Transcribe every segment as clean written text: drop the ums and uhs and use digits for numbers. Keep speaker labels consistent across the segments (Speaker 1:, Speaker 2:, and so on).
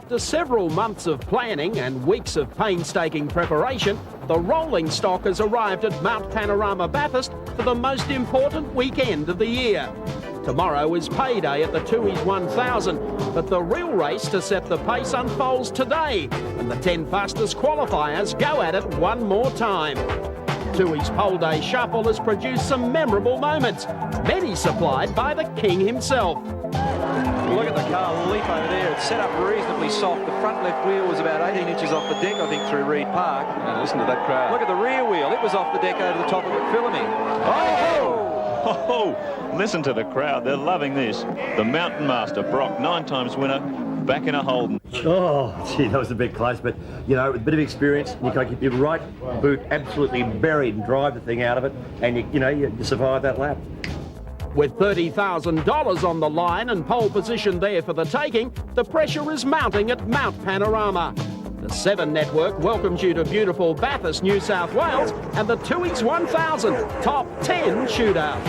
Speaker 1: After several months of planning and weeks of painstaking preparation, the rolling stock has arrived at Mount Panorama Bathurst for the most important weekend of the year. Tomorrow is payday at the Tooheys 1000, but the real race to set the pace unfolds today, and the 10 fastest qualifiers go at it one more time. Tooheys Pole Day Shuffle has produced some memorable moments, many supplied by the King himself.
Speaker 2: Look at the car leap over there. It's set up reasonably soft. The front left wheel was about 18 inches off the deck, I think, through Reed Park.
Speaker 3: And listen to that crowd.
Speaker 2: Look at the rear wheel. It was off the deck over the top of it, filming.
Speaker 3: Oh, listen to the crowd. They're loving this. The Mountain Master, Brock, 9-times winner, back in a Holden.
Speaker 4: Oh, gee, that was a bit close, but, you know, with a bit of experience, you can keep your right boot absolutely buried and drive the thing out of it, and, you survive that lap.
Speaker 1: With $30,000 on the line and pole position there for the taking, the pressure is mounting at Mount Panorama. The Seven Network welcomes you to beautiful Bathurst, New South Wales, and the Tooheys 1000 Top 10 Shootout.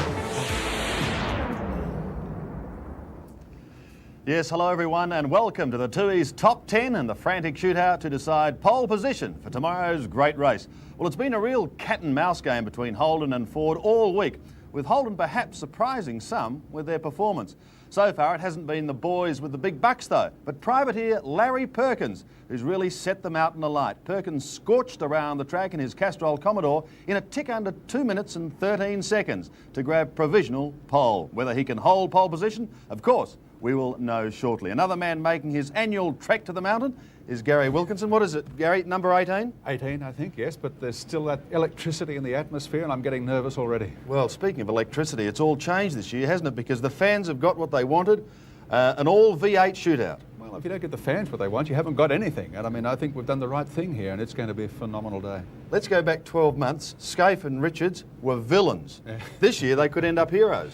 Speaker 5: Yes, hello everyone, and welcome to the Tooheys Top 10 and the frantic shootout to decide pole position for tomorrow's great race. Well, it's been a real cat and mouse game between Holden and Ford all week, with Holden perhaps surprising some with their performance. So far it hasn't been the boys with the big bucks though, but privateer Larry Perkins, who's really set them out in the light. Perkins scorched around the track in his Castrol Commodore in a tick under 2 minutes and 13 seconds to grab provisional pole. Whether he can hold pole position, of course, we will know shortly. Another man making his annual trek to the mountain is Garry Wilkinson. What is it, Garry, number 18?
Speaker 6: 18, I think, yes, but there's still that electricity in the atmosphere and I'm getting nervous already.
Speaker 5: Well, speaking of electricity, it's all changed this year, hasn't it? Because the fans have got what they wanted, an all V8 shootout.
Speaker 6: Well, if you don't get the fans what they want, you haven't got anything. And I mean, I think we've done the right thing here and it's going to be a phenomenal day.
Speaker 5: Let's go back 12 months. Skaife and Richards were villains. Yeah. This year they could end up heroes.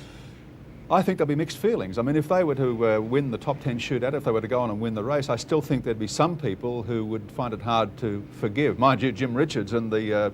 Speaker 6: I think there'll be mixed feelings. I mean, if they were to win the top 10 shootout, if they were to go on and win the race, I still think there'd be some people who would find it hard to forgive. Mind you, Jim Richards and the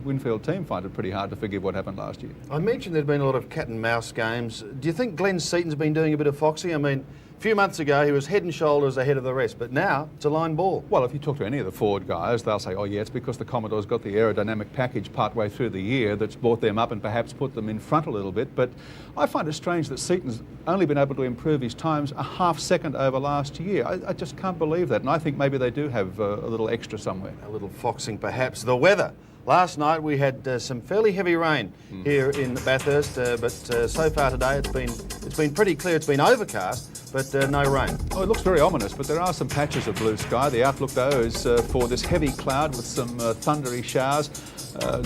Speaker 6: Winfield team find it pretty hard to forgive what happened last year.
Speaker 5: I mentioned there'd been a lot of cat and mouse games. Do you think Glenn Seton's been doing a bit of foxing? I mean, a few months ago he was head and shoulders ahead of the rest, but now it's a line ball.
Speaker 6: Well, if you talk to any of the Ford guys, they'll say, oh yeah, it's because the Commodore's got the aerodynamic package partway through the year that's brought them up and perhaps put them in front a little bit. But I find it strange that Seton's only been able to improve his times a half second over last year. I just can't believe that, and I think maybe they do have a little extra somewhere.
Speaker 5: A little foxing perhaps. The weather. Last night we had some fairly heavy rain here in Bathurst, but so far today it's been pretty clear. It's been overcast, but no rain.
Speaker 6: Oh, it looks very ominous, but there are some patches of blue sky. The outlook, though, is for this heavy cloud with some thundery showers.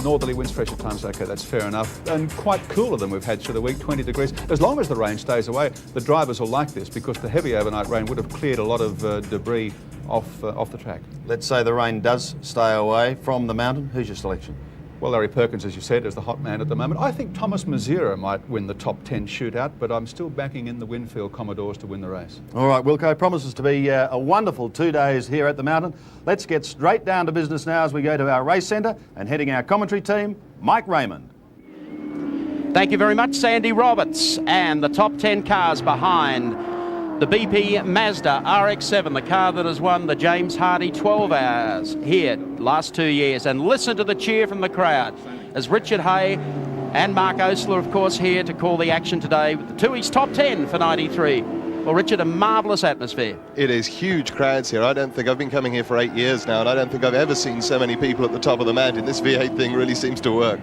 Speaker 6: Northerly winds, pressure times, okay, that's fair enough. And quite cooler than we've had through the week, 20 degrees. As long as the rain stays away, the drivers will like this because the heavy overnight rain would have cleared a lot of debris off the track.
Speaker 5: Let's say the rain does stay away from the mountain. Who's your selection?
Speaker 6: Well, Larry Perkins, as you said, is the hot man at the moment. I think Tomas Mezera might win the top 10 shootout, but I'm still backing in the Winfield Commodores to win the race.
Speaker 5: All right, Wilco, promises to be a wonderful 2 days here at the mountain. Let's get straight down to business now as we go to our race centre and heading our commentary team, Mike Raymond.
Speaker 1: Thank you very much, Sandy Roberts. And the top 10 cars behind the BP Mazda RX-7, the car that has won the James Hardy 12 Hours here last 2 years. And listen to the cheer from the crowd as Richard Hay and Mark Oastler, of course, here to call the action today with the Tooheys Top 10 for 93. Well, Richard, a marvellous atmosphere.
Speaker 7: It is huge crowds here. I don't think I've been coming here for 8 years now, and I don't think I've ever seen so many people at the top of the mountain. This V8 thing really seems to work.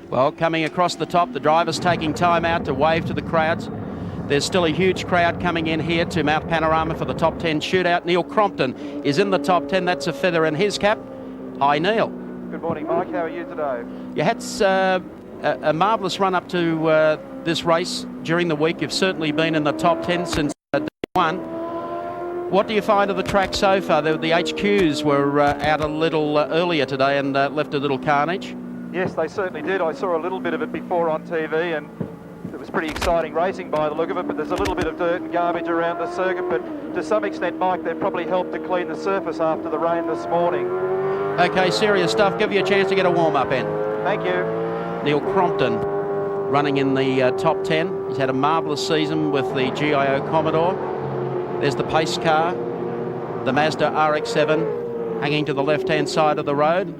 Speaker 1: Well, coming across the top, the drivers taking time out to wave to the crowds. There's still a huge crowd coming in here to Mount Panorama for the top 10 shootout. Neil Crompton is in the top 10. That's a feather in his cap. Hi, Neil.
Speaker 2: Good morning, Mike. How are you today?
Speaker 1: You had a marvellous run up to this race during the week. You've certainly been in the top 10 since day one. What do you find of the track so far? The HQs were out a little earlier today and left a little carnage.
Speaker 2: Yes, they certainly did. I saw a little bit of it before on TV, and it was pretty exciting racing by the look of it, but there's a little bit of dirt and garbage around the circuit, but to some extent, Mike, they've probably helped to clean the surface after the rain this morning.
Speaker 1: Okay, serious stuff. Give you a chance to get a warm-up in.
Speaker 2: Thank you.
Speaker 1: Neil Crompton running in the top 10. He's had a marvellous season with the GIO Commodore. There's the pace car the Mazda RX-7 hanging to the left-hand side of the road.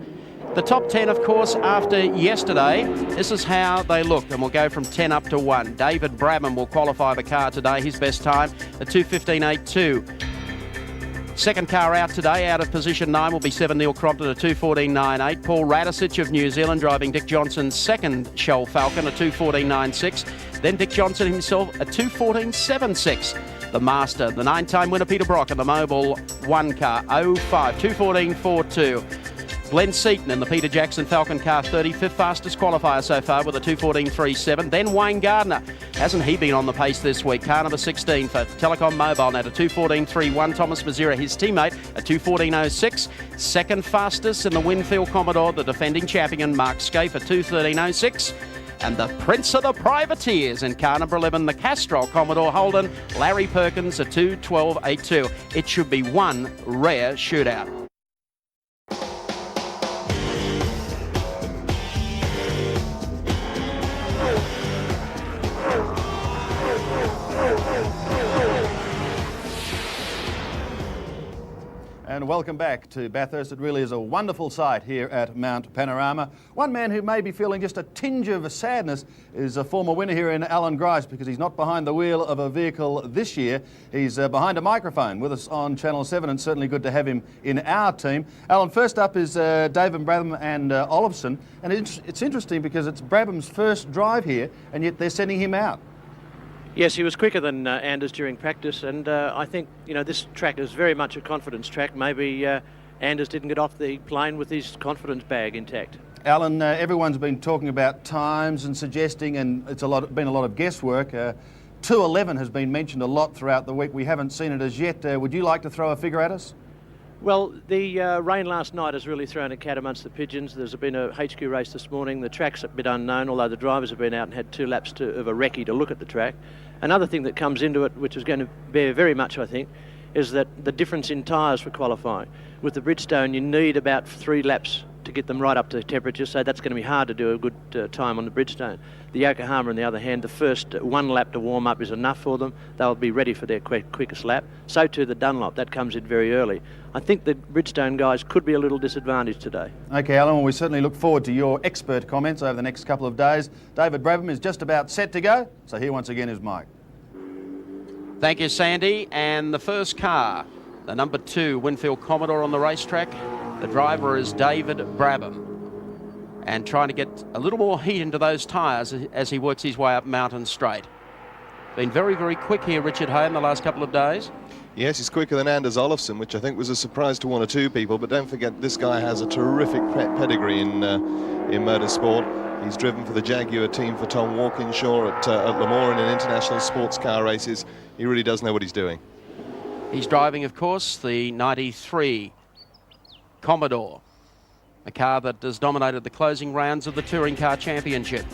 Speaker 1: The top 10, of course, after yesterday, this is how they look, and we'll go from 10 up to 1. David Brabham will qualify the car today, his best time, a 2:15.82. Second car out today, out of position 9, will be 7 Neil Crompton, a 2:14.98. Paul Radisich of New Zealand driving Dick Johnson's second Shell Falcon, a 2:14.96. Then Dick Johnson himself, a 2:14.76. The Master, the 9-time winner Peter Brock in the Mobile 1 car, 05, 2:14.42. Glenn Seton in the Peter Jackson Falcon car, 35th fastest qualifier so far with a 2:14.37. Then Wayne Gardner. Hasn't he been on the pace this week? Car number 16 for Telecom Mobile now to 2:14.31. Thomas Mezera, his teammate, a 2:14.06. Second fastest in the Winfield Commodore, the defending champion Mark Skaife, a 2:13.06. And the Prince of the Privateers in car number 11, the Castrol Commodore Holden, Larry Perkins, a 2:12.82. It should be one rare shootout.
Speaker 5: And welcome back to Bathurst. It really is a wonderful sight here at Mount Panorama. One man who may be feeling just a tinge of sadness is a former winner here in Allan Grice, because he's not behind the wheel of a vehicle this year. He's behind a microphone with us on Channel 7, and certainly good to have him in our team. Allan, first up is David Brabham and Olofsson. And it's interesting because it's Brabham's first drive here, and yet they're sending him out.
Speaker 8: Yes, he was quicker than Anders during practice, and I think, you know, this track is very much a confidence track. Maybe Anders didn't get off the plane with his confidence bag intact.
Speaker 5: Allan, everyone's been talking about times and suggesting, and it's been a lot of guesswork. 2:11 has been mentioned a lot throughout the week. We haven't seen it as yet. Would you like to throw a figure at us?
Speaker 8: Well, the rain last night has really thrown a cat amongst the pigeons. There's been a HQ race this morning. The track's a bit unknown, although the drivers have been out and had 2 laps of a recce to look at the track. Another thing that comes into it, which is going to bear very much, I think, is that the difference in tyres for qualifying. With the Bridgestone, you need about 3 laps to get them right up to temperature, so that's going to be hard to do a good time on the Bridgestone. The Yokohama, on the other hand, the first 1 lap to warm up is enough for them. They'll be ready for their quickest lap. So too the Dunlop, that comes in very early. I think the Bridgestone guys could be a little disadvantaged today. OK, Allan, well, we certainly look forward to your expert comments over the next couple of days. David Brabham is just about set to go, so here once again is Mike.
Speaker 1: Thank you, Sandy. And the first car, the number 2 Winfield Commodore on the racetrack. The driver is David Brabham, and trying to get a little more heat into those tyres as he works his way up Mountain Straight. Been very, very quick here, Richard Hay, in the last couple of days.
Speaker 7: Yes, he's quicker than Anders Olofsson, which I think was a surprise to 1 or 2 people, but don't forget this guy has a terrific pedigree in motorsport. He's driven for the Jaguar team for Tom Walkinshaw at Lemoore in international sports car races. He really does know what he's doing.
Speaker 1: He's driving, of course, the 93 Commodore, a car that has dominated the closing rounds of the Touring Car Championship.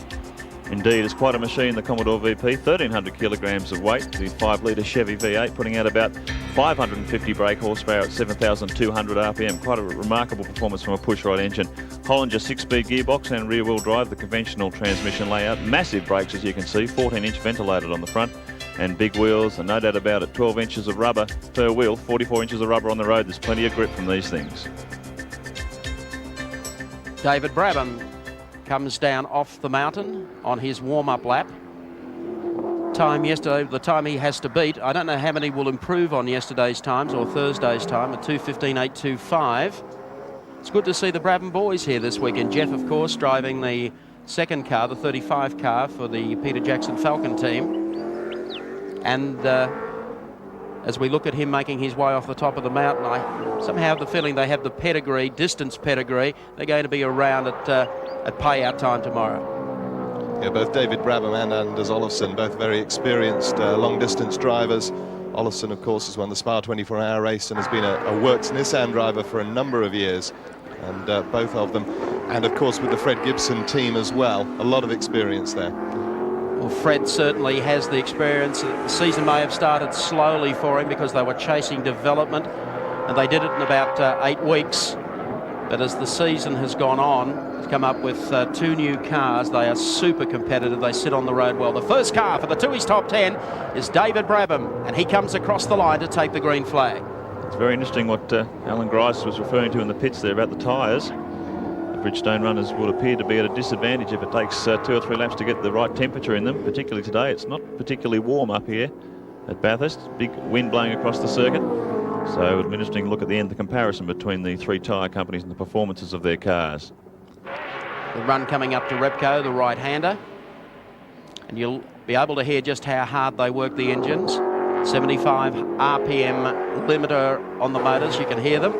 Speaker 3: Indeed, it's quite a machine, the Commodore VP, 1,300 kilograms of weight, the 5-litre Chevy V8, putting out about 550 brake horsepower at 7,200 RPM. Quite a remarkable performance from a push-rod engine. Hollinger 6-speed gearbox and rear-wheel drive, the conventional transmission layout. Massive brakes, as you can see, 14-inch ventilated on the front, and big wheels, and no doubt about it, 12 inches of rubber per wheel, 44 inches of rubber on the road. There's plenty of grip from these things.
Speaker 1: David Brabham comes down off the mountain on his warm-up lap. Time yesterday, the time he has to beat, I don't know how many will improve on yesterday's times or Thursday's time, at 2:15.825. It's good to see the Brabham boys here this weekend. Jeff, of course, driving the second car, the 35 car for the Peter Jackson Falcon team. And as we look at him making his way off the top of the mountain, I somehow have the feeling they have the pedigree, distance pedigree. They're going to be around at payout time tomorrow.
Speaker 7: Yeah, both David Brabham and Anders Olofsson, both very experienced long-distance drivers. Olofsson, of course, has won the Spa 24-hour race and has been a works Nissan driver for a number of years. And both of them, and of course with the Fred Gibson team as well, a lot of experience there.
Speaker 1: Well, Fred certainly has the experience. The season may have started slowly for him because they were chasing development, and they did it in about 8 weeks. But as the season has gone on, he's come up with 2 new cars. They are super competitive. They sit on the road well. The first car for the Tooheys top 10 is David Brabham, and he comes across the line to take the green flag.
Speaker 3: It's very interesting what Allan Grice was referring to in the pits there about the tyres. The Bridgestone runners would appear to be at a disadvantage if it takes 2 or 3 laps to get the right temperature in them, particularly today. It's not particularly warm up here at Bathurst. Big wind blowing across the circuit. So it'll be interesting to look at the end, the comparison between the 3 tyre companies and the performances of their cars.
Speaker 1: The run coming up to Repco, the right-hander. And you'll be able to hear just how hard they work the engines. 75 RPM limiter on the motors, you can hear them.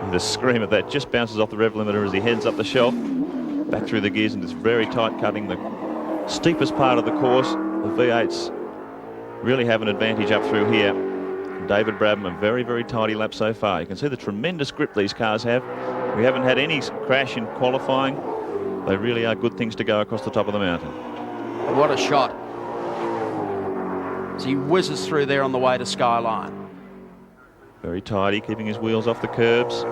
Speaker 3: And the scream of that just bounces off the rev limiter as he heads up the shelf, back through the gears, and it's very tight cutting. The steepest part of the course, the V8s really have an advantage up through here. David Brabham, a very, very tidy lap so far. You can see the tremendous grip these cars have. We haven't had any crash in qualifying. They really are good things to go across the top of the mountain.
Speaker 1: What a shot. As he whizzes through there on the way to Skyline.
Speaker 3: Very tidy, keeping his wheels off the curbs.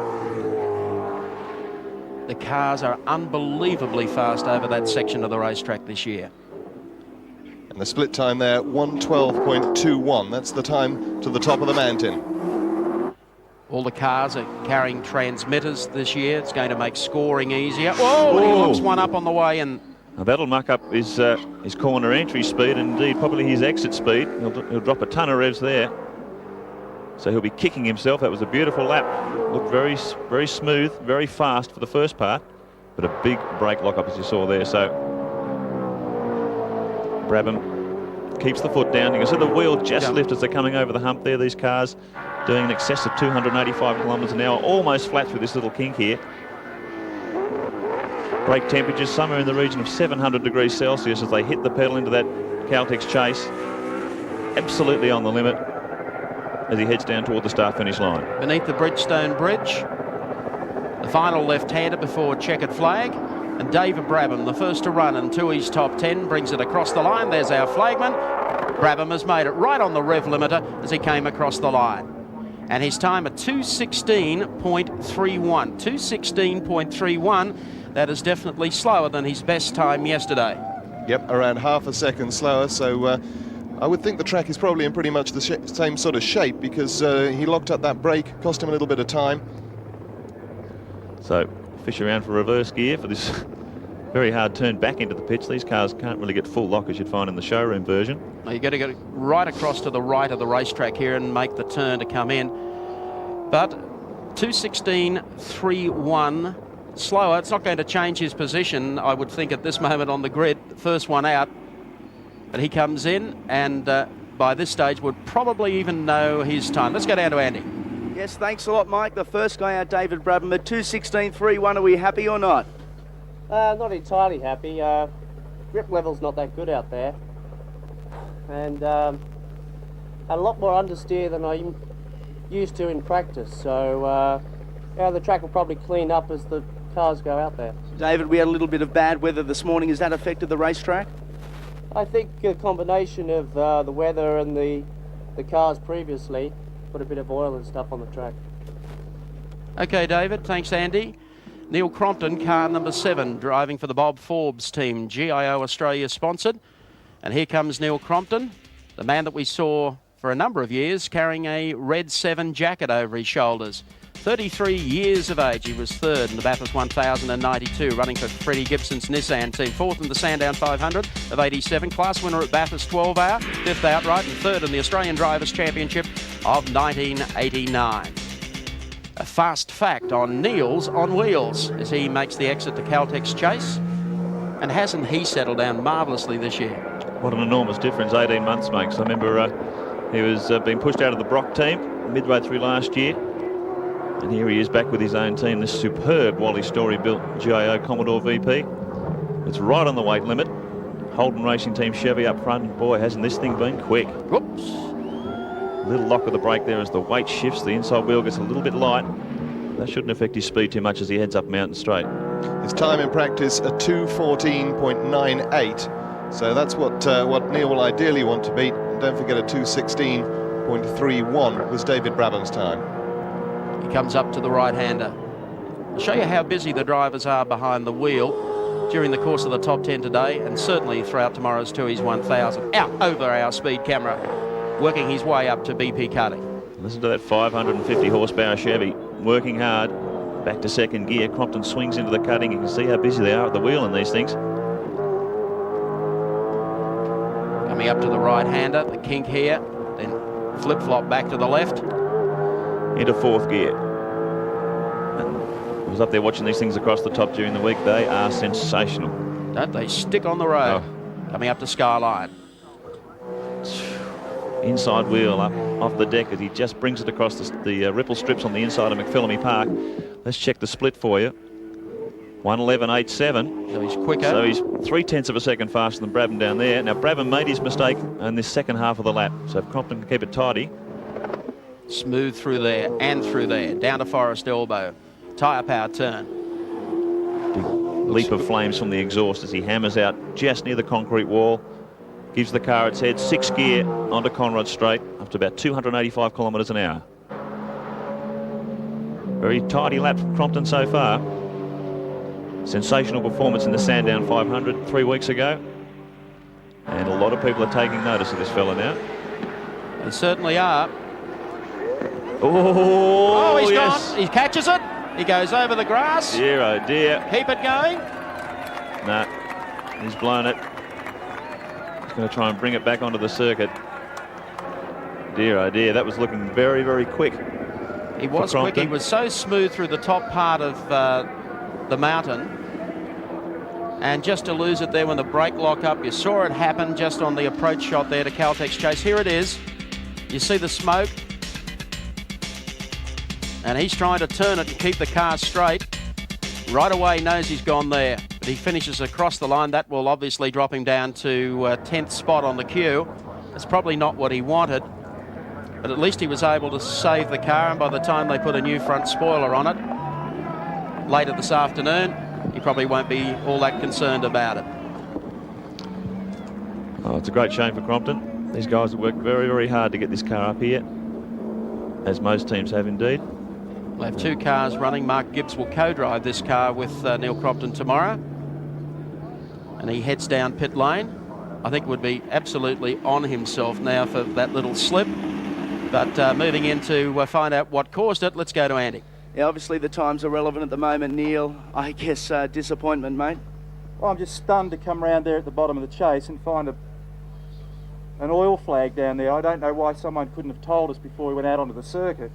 Speaker 1: The cars are unbelievably fast over that section of the racetrack this year.
Speaker 7: And the split time there, 1:12.21. That's the time to the top of the mountain.
Speaker 1: All the cars are carrying transmitters this year. It's going to make scoring easier. Oh, and he looks one up on the way, and
Speaker 3: now that'll muck up his corner entry speed, and indeed probably his exit speed. He'll drop a ton of revs there. So he'll be kicking himself. That was a beautiful lap. Looked very, very smooth, very fast for the first part, but a big brake lock-up as you saw there. So Brabham keeps the foot down. You can see the wheel just lift as they're coming over the hump there. These cars doing in excess of 285 kilometres an hour, almost flat through this little kink here. Brake temperatures somewhere in the region of 700 degrees Celsius as they hit the pedal into that Caltex chase. Absolutely on the limit as he heads down toward the start-finish line.
Speaker 1: Beneath the Bridgestone Bridge, the final left-hander before checkered flag, and David Brabham, the first to run in Tooheys' top 10, brings it across the line. There's our flagman. Brabham has made it right on the rev limiter as he came across the line. And his time at 2:16.31. 2:16.31. That is definitely slower than his best time yesterday.
Speaker 7: Yep, around half a second slower. So I would think the track is probably in pretty much the same sort of shape, because he locked up that brake, cost him a little bit of time.
Speaker 3: So fish around for reverse gear for this very hard turn back into the pits. These cars can't really get full lock as you'd find in the showroom version.
Speaker 1: Well, you've got to go right across to the right of the racetrack here and make the turn to come in. But 2:16.31 slower. It's not going to change his position, I would think, at this moment on the grid. First one out. But he comes in and by this stage would probably even know his time. Let's go down to Andy.
Speaker 9: Yes, thanks a lot, Mike. The first guy out, David Brabham, at 2:16.31. Are we happy or not?
Speaker 10: Not entirely happy. Grip level's not that good out there. And had a lot more understeer than I'm used to in practice. So the track will probably clean up as the cars go out there.
Speaker 9: David, we had a little bit of bad weather this morning. Has that affected the racetrack?
Speaker 10: I think a combination of the weather and the cars previously put a bit of oil and stuff on the track.
Speaker 1: Okay, David. Thanks, Andy. Neil Crompton, car number 7, driving for the Bob Forbes team, GIO Australia sponsored. And here comes Neil Crompton, the man that we saw for a number of years carrying a red 7 jacket over his shoulders. 33 years of age. He was 3rd in the Bathurst 1092, running for Freddie Gibson's Nissan team. 4th in the Sandown 500 of 87. Class winner at Bathurst 12 hour. 5th outright and 3rd in the Australian Drivers' Championship of 1989. A fast fact on Neil's on wheels as he makes the exit to Caltex Chase. And hasn't he settled down marvellously this year?
Speaker 3: What an enormous difference 18 months makes. I remember he was being pushed out of the Brock team midway through last year. And here he is back with his own team, this superb Wally Story built GIO Commodore VP. It's right on the weight limit. Holden Racing Team Chevy up front, and boy, hasn't this thing been quick.
Speaker 1: Whoops.
Speaker 3: Little lock of the brake there as the weight shifts. The inside wheel gets a little bit light. That shouldn't affect his speed too much as he heads up Mountain Straight.
Speaker 7: His time in practice at 2:14.98. So that's what Neil will ideally want to beat. And don't forget, a 2:16.31 was David Brabham's time.
Speaker 1: He comes up to the right-hander. I'll show you how busy the drivers are behind the wheel during the course of the top 10 today, and certainly throughout tomorrow's Tooheys 1000. Out over our speed camera.
Speaker 11: working his way up to BP Cutting.
Speaker 3: Listen to that 550 horsepower Chevy, working hard, back to second gear. Crompton swings into the cutting. You can see how busy they are at the wheel in these things.
Speaker 11: Coming up to the right-hander, the kink here, then flip-flop back to the left.
Speaker 3: Into fourth gear. I was up there watching these things across the top during the week. They are sensational.
Speaker 11: Don't they stick on the road?
Speaker 3: Oh.
Speaker 11: Coming up to Skyline.
Speaker 3: Inside wheel up off the deck as he just brings it across the ripple strips on the inside of McPhillamy Park. Let's check the split for you. 1:11.87.
Speaker 11: So he's quicker.
Speaker 3: So he's 0.3 of a second faster than Brabham down there. Now Brabham made his mistake in this second half of the lap. So if Crompton can keep it tidy.
Speaker 11: Smooth through there and through there. Down to Forest Elbow. Tyre power turn.
Speaker 3: Big leap of flames from the exhaust as he hammers out just near the concrete wall. Gives the car its head, 6th gear onto Conrod Straight, up to about 285 kilometres an hour. Very tidy lap from Crompton so far. Sensational performance in the Sandown 500 3 weeks ago. And a lot of people are taking notice of this fella now.
Speaker 11: They certainly are.
Speaker 3: Oh,
Speaker 11: he's
Speaker 3: yes.
Speaker 11: gone. He catches it. He goes over the grass.
Speaker 3: Dear, oh dear.
Speaker 11: Keep it going.
Speaker 3: No, he's blown it. Going to try and bring it back onto the circuit. Dear, oh dear, that was looking very, very quick.
Speaker 11: He was quick. He was so smooth through the top part of the mountain. And just to lose it there when the brake lock up, you saw it happen just on the approach shot there to Caltex Chase. Here it is. You see the smoke. And he's trying to turn it and keep the car straight. Right away knows he's gone there. But he finishes across the line. That will obviously drop him down to 10th spot on the queue. It's probably not what he wanted. But at least he was able to save the car. And by the time they put a new front spoiler on it later this afternoon, he probably won't be all that concerned about it.
Speaker 3: Oh, it's a great shame for Crompton. These guys have worked very, very hard to get this car up here, as most teams have indeed.
Speaker 11: We'll have two cars running. Mark Gibbs will co-drive this car with Neil Crompton tomorrow. And he heads down pit lane. I think would be absolutely on himself now for that little slip. But moving in to find out what caused it, let's go to Andy.
Speaker 9: Yeah, obviously the times are relevant at the moment, Neil. I guess disappointment, mate.
Speaker 2: Well, I'm just stunned to come round there at the bottom of the chase and find an oil flag down there. I don't know why someone couldn't have told us before we went out onto the circuit.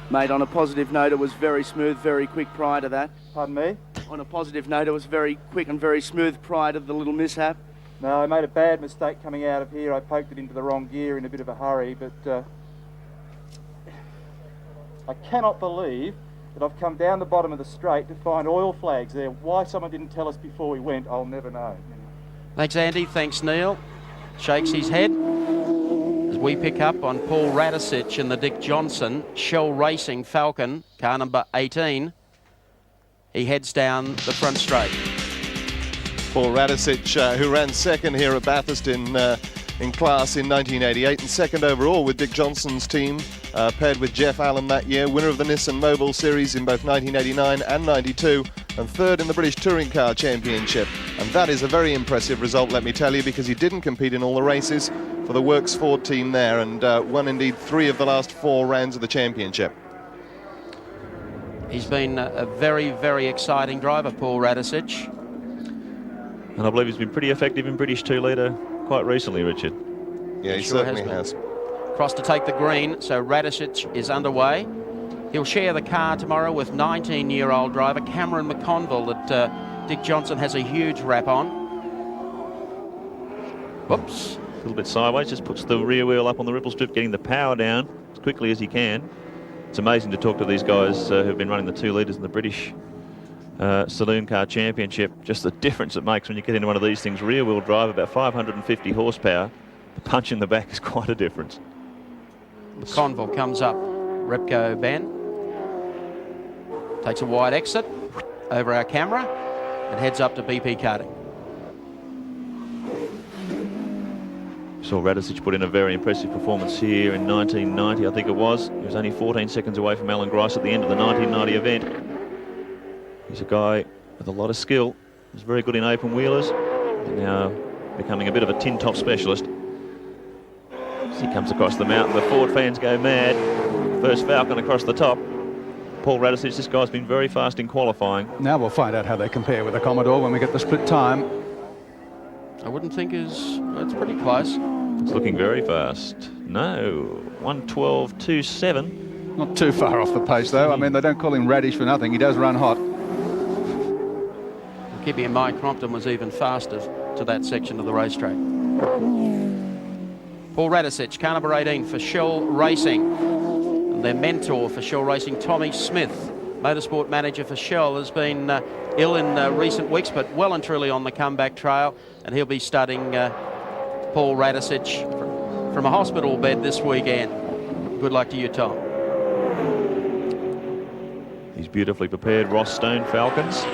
Speaker 9: Mate, on a positive note, it was very smooth, very quick prior to that.
Speaker 2: Pardon me?
Speaker 9: On a positive note, it was very quick and very smooth prior to the little mishap.
Speaker 2: No, I made a bad mistake coming out of here. I poked it into the wrong gear in a bit of a hurry, but I cannot believe that I've come down the bottom of the straight to find oil flags there. Why someone didn't tell us before we went, I'll never know.
Speaker 11: Thanks, Andy. Thanks, Neil. Shakes his head as we pick up on Paul Radisich in the Dick Johnson Shell Racing Falcon, car number 18. He heads down the front straight.
Speaker 7: Paul Radisich, who ran second here at Bathurst in class in 1988 and second overall with Dick Johnson's team, paired with Jeff Allan that year, winner of the Nissan Mobile Series in both 1989 and 92, and third in the British Touring Car Championship. And that is a very impressive result, let me tell you, because he didn't compete in all the races for the Works Ford team there, and won indeed 3 of the last 4 rounds of the championship.
Speaker 11: He's been a very, very exciting driver, Paul Radisich.
Speaker 3: And I believe he's been pretty effective in British 2-litre quite recently, Richard.
Speaker 7: Yeah, he certainly has.
Speaker 11: Cross to take the green, so Radisich is underway. He'll share the car tomorrow with 19-year-old driver Cameron McConville that Dick Johnson has a huge wrap on. Whoops.
Speaker 3: A little bit sideways, just puts the rear wheel up on the ripple strip, getting the power down as quickly as he can. It's amazing to talk to these guys who've been running the 2 litres in the British Saloon Car Championship. Just the difference it makes when you get into one of these things. Rear wheel drive, about 550 horsepower. The punch in the back is quite a difference.
Speaker 11: McConville comes up. Repco Ben takes a wide exit over our camera and heads up to BP Karting.
Speaker 3: Saw Radisich put in a very impressive performance here in 1990, I think it was. He was only 14 seconds away from Allan Grice at the end of the 1990 event. He's a guy with a lot of skill. He's very good in open wheelers. And now becoming a bit of a tin top specialist. As he comes across the mountain, the Ford fans go mad. First Falcon across the top. Paul Radisich, this guy's been very fast in qualifying.
Speaker 6: Now we'll find out how they compare with the Commodore when we get the split time.
Speaker 11: I wouldn't think it's pretty close.
Speaker 3: It's looking very fast. No, 1:12.27.
Speaker 6: Not too far off the pace, though. I mean, they don't call him Radish for nothing. He does run hot.
Speaker 11: Keeping in mind, Crompton was even faster to that section of the racetrack. Paul Radisich, car number 18 for Shell Racing. And their mentor for Shell Racing, Tommy Smith, motorsport manager for Shell, has been ill in recent weeks, but well and truly on the comeback trail. And he'll be studying Paul Radisich from a hospital bed this weekend. Good luck to you, Tom.
Speaker 3: He's beautifully prepared. Ross Stone Falcons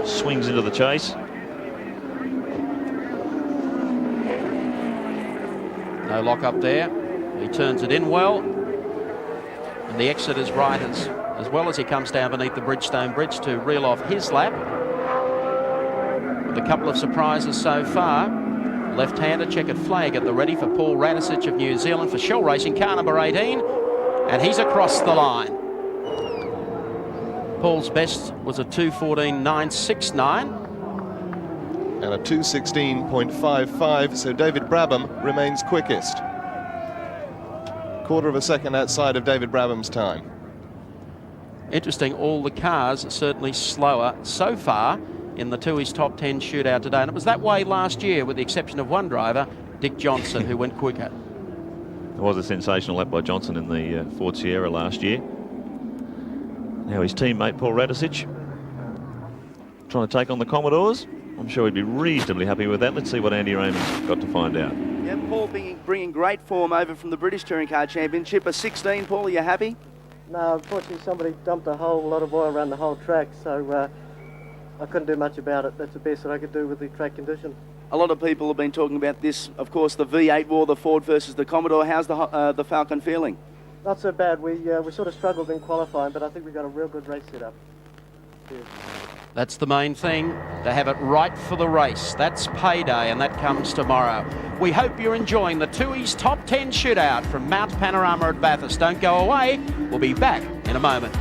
Speaker 3: swings into the chase.
Speaker 11: No lock up there. He turns it in well. And the exit is right as well as he comes down beneath the Bridgestone Bridge to reel off his lap. With a couple of surprises so far. Left-hander checkered flag at the ready for Paul Radisich of New Zealand for Shell Racing, car number 18. And he's across the line. Paul's best was a 2:14.969.
Speaker 7: And a 2:16.55, so David Brabham remains quickest. Quarter of a second outside of David Brabham's time.
Speaker 11: Interesting, all the cars are certainly slower so far in the Tooheys top 10 shootout today. And it was that way last year, with the exception of one driver, Dick Johnson, who went quicker.
Speaker 3: It was a sensational lap by Johnson in the Ford Sierra last year. Now his teammate Paul Radisich trying to take on the Commodores. I'm sure he'd be reasonably happy with that. Let's see what Andy Raymond's got to find out.
Speaker 9: Yeah, Paul bringing great form over from the British Touring Car Championship. A 16, Paul, are you happy?
Speaker 10: No, unfortunately somebody dumped a whole lot of oil around the whole track, so I couldn't do much about it. That's the best that I could do with the track condition.
Speaker 9: A lot of people have been talking about this, of course, the V8 war, the Ford versus the Commodore. How's the Falcon feeling?
Speaker 10: Not so bad. We sort of struggled in qualifying, but I think we got a real good race set up. Cheers.
Speaker 11: That's the main thing, to have it right for the race. That's payday, and that comes tomorrow. We hope you're enjoying the Tooheys Top 10 Shootout from Mount Panorama at Bathurst. Don't go away. We'll be back in a moment.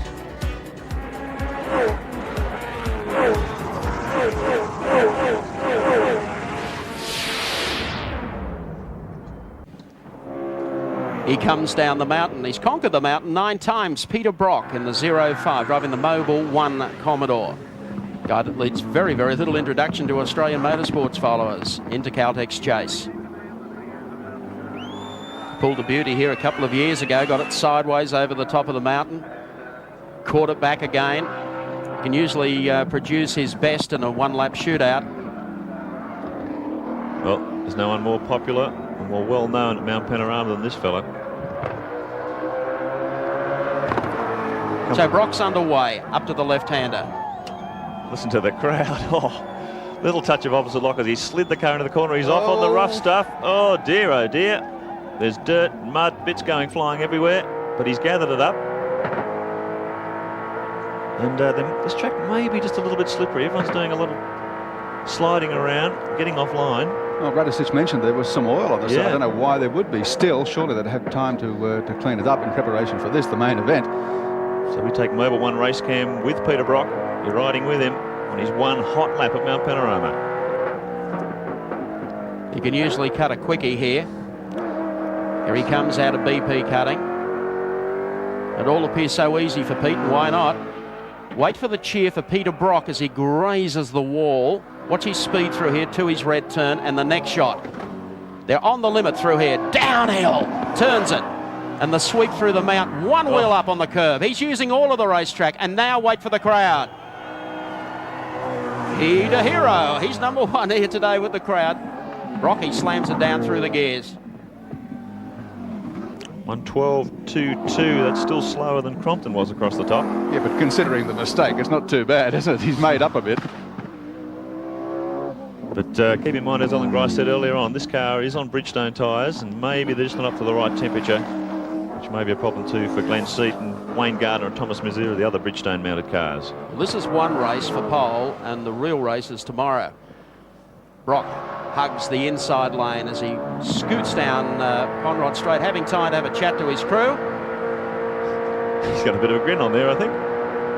Speaker 11: He comes down the mountain. He's conquered the mountain 9 times. Peter Brock in the 05, driving the Mobil 1 Commodore. Guy that leads very, very little introduction to Australian motorsports followers into Caltex Chase. Pulled a beauty here a couple of years ago, got it sideways over the top of the mountain, caught it back again. Can usually produce his best in a one-lap shootout.
Speaker 3: Well, there's no one more popular and more well-known at Mount Panorama than this fella.
Speaker 11: So Brock's underway, up to the left-hander.
Speaker 3: Listen to the crowd. Oh, little touch of opposite lock as he slid the car into the corner. He's off on the rough stuff. Oh dear, oh dear. There's dirt, mud, bits going flying everywhere, but he's gathered it up. And this track may be just a little bit slippery. Everyone's doing a little sliding around, getting offline.
Speaker 6: Well, Radisich mentioned there was some oil on the side. I don't know why there would be. Still, surely they'd have time to clean it up in preparation for this, the main event.
Speaker 3: So we take Mobil 1 race cam with Peter Brock. You're riding with him on his one hot lap at Mount Panorama.
Speaker 11: You can usually cut a quickie here. Here he comes out of BP cutting. It all appears so easy for Pete, and why not? Wait for the cheer for Peter Brock as he grazes the wall. Watch his speed through here to his red turn, and the next shot. They're on the limit through here. Downhill, turns it. And the sweep through the mount, one wheel up on the curve. He's using all of the racetrack, and now wait for the crowd. He's a hero. He's number 1 here today with the crowd. Rocky slams it down through the gears.
Speaker 3: 1:12.22. That's still slower than Crompton was across the top.
Speaker 6: Yeah, but considering the mistake, it's not too bad, is it? He's made up a bit.
Speaker 3: But keep in mind, as Allan Grice said earlier on, this car is on Bridgestone tyres, and maybe they're just not up to the right temperature, which may be a problem too for Glenn Seton, Wayne Gardner and Tomas Mezera, the other Bridgestone mounted cars.
Speaker 11: Well, this is one race for pole, and the real race is tomorrow. Brock hugs the inside lane as he scoots down Conrod Straight, having time to have a chat to his crew.
Speaker 3: He's got a bit of a grin on there, I think.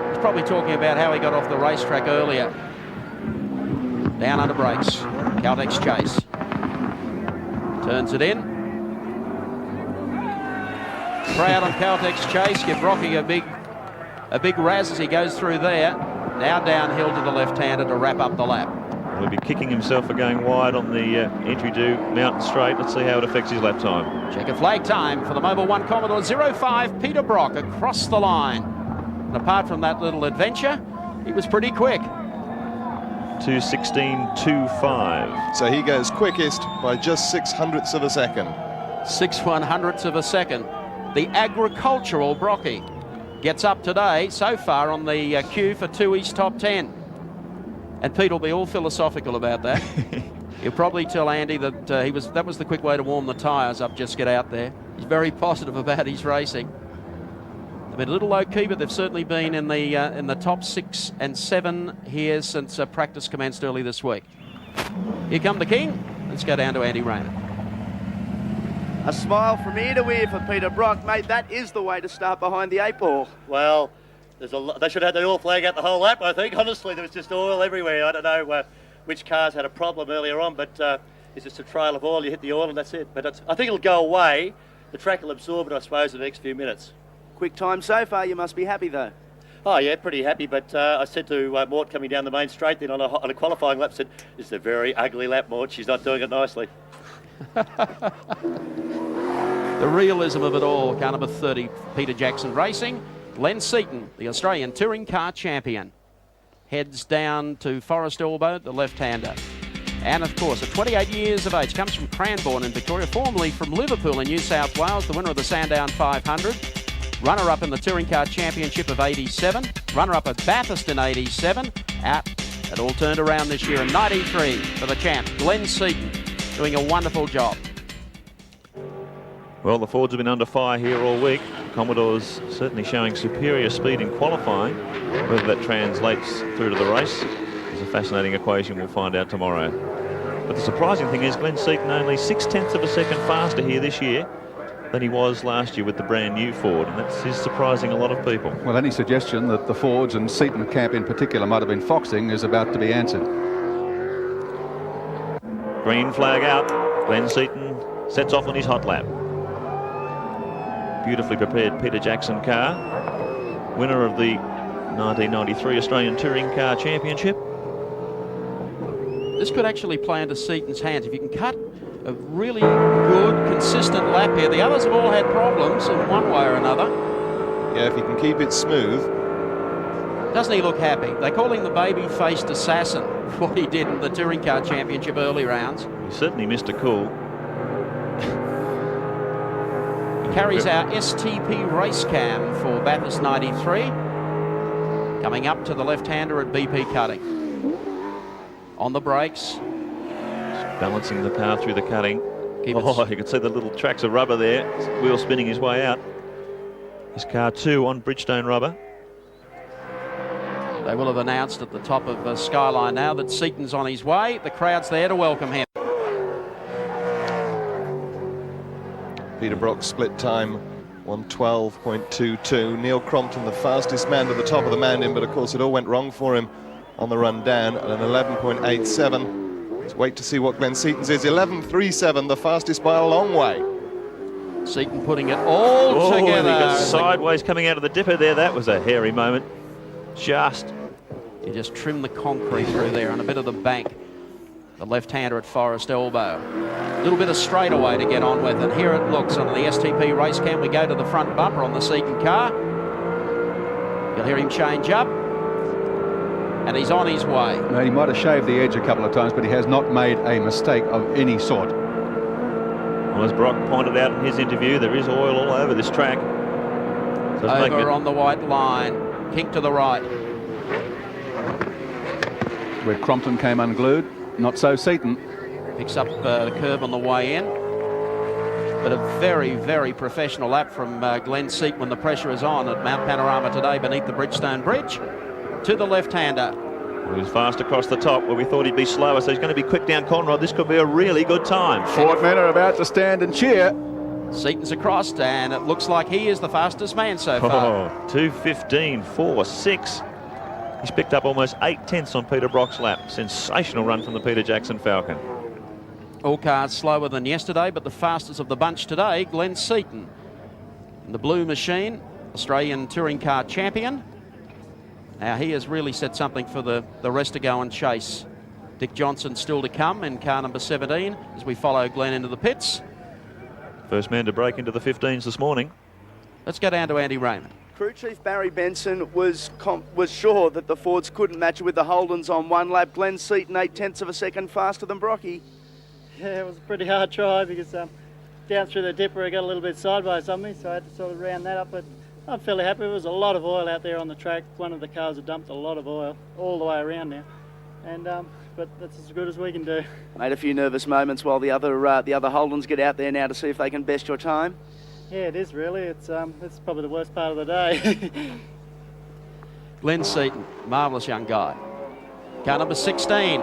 Speaker 11: He's probably talking about how he got off the racetrack earlier. Down under brakes. Caltex Chase. Turns it in. Crowd on Caltex Chase. Give Rocky a big razz as he goes through there. Now downhill to the left-hander to wrap up the lap.
Speaker 3: He'll be kicking himself for going wide on the entry to Mountain Straight. Let's see how it affects his lap time.
Speaker 11: Checker flag time for the Mobil 1 Commodore 05 Peter Brock across the line. And apart from that little adventure, he was pretty quick.
Speaker 3: 2:16.25.
Speaker 7: So he goes quickest by just 6/100ths of a second.
Speaker 11: 6/100ths of a second. The agricultural Brocky gets up today so far on the queue for Tooheys top 10. And Pete will be all philosophical about that. He'll probably tell Andy that that was the quick way to warm the tyres up, just get out there. He's very positive about his racing. They've been a little low-key, but they've certainly been in the top 6 and 7 here since practice commenced early this week. Here come the King. Let's go down to Andy Raymond.
Speaker 9: A smile from ear to ear for Peter Brock. Mate, that is the way to start behind the 8 ball.
Speaker 12: Well, they should have had the oil flag out the whole lap, I think. Honestly, there was just oil everywhere. I don't know which cars had a problem earlier on, but it's just a trail of oil. You hit the oil and that's it. But I think it'll go away. The track will absorb it, I suppose, in the next few minutes.
Speaker 9: Quick time so far. You must be happy, though.
Speaker 12: Oh, yeah, pretty happy. But I said to Mort coming down the main straight then on a qualifying lap, said, "This is a very ugly lap, Mort. She's not doing it nicely."
Speaker 11: The realism of it all. Car number 30, Peter Jackson Racing. Glenn Seton, the Australian touring car champion, heads down to Forest Elbow, the left-hander. And of course, at 28 years of age, comes from Cranbourne in Victoria, formerly from Liverpool in New South Wales, the winner of the Sandown 500, runner-up in the touring car championship of 87, runner-up at Bathurst in 87, it all turned around this year in 93 for the champ, Glenn Seton, doing a wonderful job.
Speaker 3: Well, the Fords have been under fire here all week. Commodores certainly showing superior speed in qualifying. Whether that translates through to the race is a fascinating equation we'll find out tomorrow. But the surprising thing is Glenn Seton only 6/10ths of a second faster here this year than he was last year with the brand new Ford, and that is surprising a lot of people.
Speaker 6: Well, any suggestion that the Fords and Seton camp in particular might have been foxing is about to be answered.
Speaker 3: Green flag out. Glenn Seton sets off on his hot lap. Beautifully prepared Peter Jackson car, winner of the 1993 Australian Touring Car Championship.
Speaker 11: This could actually play into Seton's hands if you can cut a really good, consistent lap here. The others have all had problems in one way or another.
Speaker 7: Yeah, if he can keep it smooth.
Speaker 11: Doesn't he look happy? They call him the baby-faced assassin for what he did in the Touring Car Championship early rounds.
Speaker 3: He certainly missed a cool.
Speaker 11: Carries our STP race cam for Bathurst 93. Coming up to the left-hander at BP Cutting. On the brakes.
Speaker 3: Just balancing the car through the cutting. You can see the little tracks of rubber there. Wheel spinning his way out. His car 2 on Bridgestone rubber.
Speaker 11: They will have announced at the top of Skyline now that Seton's on his way. The crowd's there to welcome him.
Speaker 7: Peter Brock's split time 1:12.22. Neil Crompton, the fastest man to the top of the mountain, but of course it all went wrong for him on the run down at an 11.87. Let's wait to see what Glenn Seton's is. 11.37, the fastest by a long way.
Speaker 11: Seton putting it all together.
Speaker 3: He got sideways coming out of the dipper there. That was a hairy moment.
Speaker 11: You just trim the concrete through there and a bit of the bank. The left-hander at Forest Elbow. A little bit of straightaway to get on with, and here it looks on the STP race cam. We go to the front bumper on the Seton car. You'll hear him change up, and he's on his way.
Speaker 6: Now, he might have shaved the edge a couple of times, but he has not made a mistake of any sort.
Speaker 3: Well, as Brock pointed out in his interview, there is oil all over this track. So
Speaker 11: over on the white line, kink to the right.
Speaker 6: Where Crompton came unglued. Not so Seton.
Speaker 11: Picks up the curve on the way in. But a very, very professional lap from Glenn Seton when the pressure is on at Mount Panorama today beneath the Bridgestone Bridge. To the left-hander.
Speaker 3: He was fast across the top where we thought he'd be slower, so he's going to be quick down Conrod. This could be a really good time.
Speaker 6: Ford men are about to stand and cheer.
Speaker 11: Seton's across, and it looks like he is the fastest man so far.
Speaker 3: 2:15.46. He's picked up almost 8/10 on Peter Brock's lap. Sensational run from the Peter Jackson Falcon.
Speaker 11: All cars slower than yesterday, but the fastest of the bunch today, Glenn Seton. In the blue machine, Australian touring car champion. Now he has really set something for the rest to go and chase. Dick Johnson still to come in car number 17 as we follow Glenn into the pits.
Speaker 3: First man to break into the 15s this morning.
Speaker 11: Let's go down to Andy Raymond.
Speaker 9: Crew Chief Barry Benson was sure that the Fords couldn't match it with the Holdens on one lap. Glenn Seton 8/10 of a second faster than Brocky.
Speaker 13: Yeah, it was a pretty hard try because down through the dipper I got a little bit sideways on me, so I had to sort of round that up, but I'm fairly happy. There was a lot of oil out there on the track. One of the cars had dumped a lot of oil all the way around now, and but that's as good as we can do.
Speaker 9: Made a few nervous moments while the other Holdens get out there now to see if they can best your time.
Speaker 13: Yeah, it is really. It's probably the worst part of the day.
Speaker 11: Glenn Seton, marvellous young guy. Car number 16.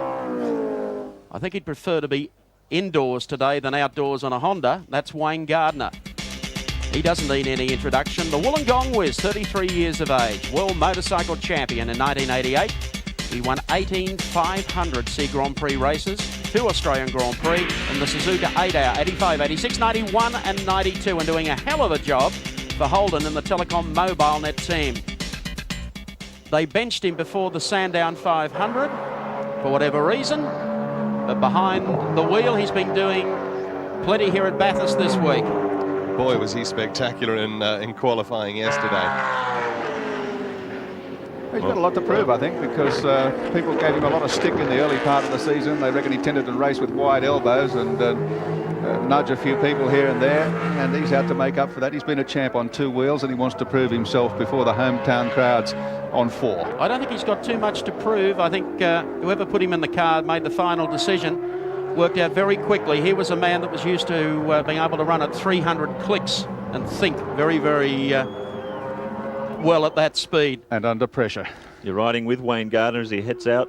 Speaker 11: I think he'd prefer to be indoors today than outdoors on a Honda. That's Wayne Gardner. He doesn't need any introduction. The Wollongong Whiz, 33 years of age, world motorcycle champion in 1988. He won 18 500C Grand Prix races, 2 Australian Grand Prix, and the Suzuka 8-hour, 85, 86, 91 and 92, and doing a hell of a job for Holden in the Telecom MobileNet team. They benched him before the Sandown 500 for whatever reason, but behind the wheel he's been doing plenty here at Bathurst this week.
Speaker 7: Boy, was he spectacular in qualifying yesterday.
Speaker 6: He's got a lot to prove, I think, because people gave him a lot of stick in the early part of the season. They reckon he tended to race with wide elbows and nudge a few people here and there, and he's out to make up for that. He's been a champ on 2 wheels, and he wants to prove himself before the hometown crowds on 4.
Speaker 11: I don't think he's got too much to prove. I think whoever put him in the car made the final decision. Worked out very quickly. He was a man that was used to being able to run at 300 clicks and think very, very well at that speed.
Speaker 6: And under pressure.
Speaker 3: You're riding with Wayne Gardner as he heads out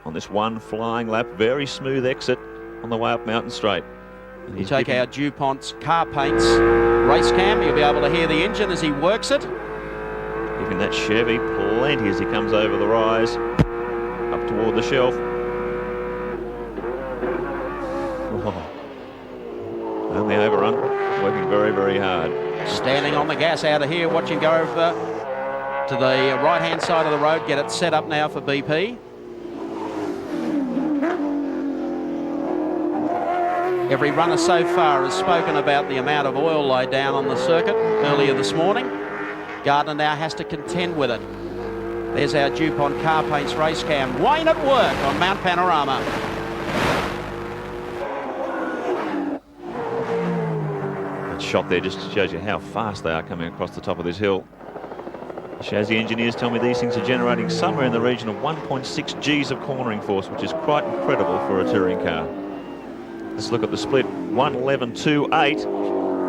Speaker 3: on this one flying lap. Very smooth exit on the way up Mountain Straight. And
Speaker 11: You take our DuPont's car paints race cam. You'll be able to hear the engine as he works it.
Speaker 3: Giving that Chevy plenty as he comes over the rise up toward the shelf. Only overrun, working very, very hard.
Speaker 11: Standing on the gas out of here, watch him go over to the right-hand side of the road, get it set up now for BP. Every runner so far has spoken about the amount of oil laid down on the circuit earlier this morning. Gardner now has to contend with it. There's our DuPont car paints race cam. Wayne at work on Mount Panorama.
Speaker 3: Shot there just shows you how fast they are coming across the top of this hill. Shazzy engineers tell me these things are generating somewhere in the region of 1.6 Gs of cornering force, which is quite incredible for a touring car. Let's look at the split. 1:11.28.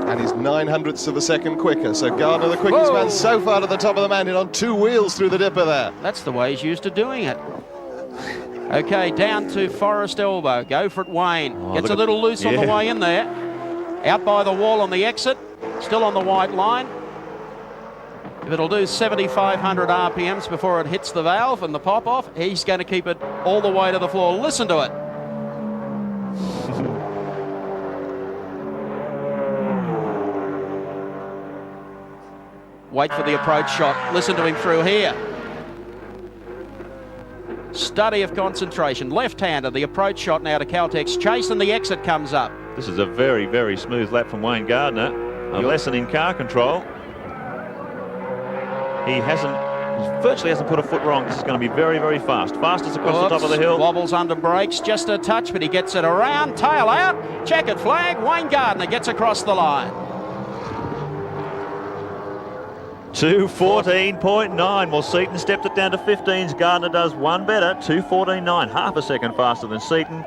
Speaker 7: And he's 900ths of a second quicker. So Gardner, the quickest man so far to the top of the mountain on 2 wheels through the dipper there.
Speaker 11: That's the way he's used to doing it. Okay, down to Forest Elbow. Go for it, Wayne. Gets a little loose on the way in there. Out by the wall on the exit, still on the white line. If it'll do 7,500 RPMs before it hits the valve and the pop-off, he's going to keep it all the way to the floor. Listen to it. Wait for the approach shot. Listen to him through here. Study of concentration. Left-hander, the approach shot now to Caltech's chase, and the exit comes up.
Speaker 3: This is a very, very smooth lap from Wayne Gardner. A lesson in car control. He virtually hasn't put a foot wrong. This is going to be very, very fast. Fastest across the top of the hill.
Speaker 11: Wobbles under brakes, just a touch, but he gets it around. Tail out, checkered flag. Wayne Gardner gets across the line.
Speaker 3: 2:14.9. Well, Seton stepped it down to 15s. Gardner does one better. 2:14.9. Half a second faster than Seton.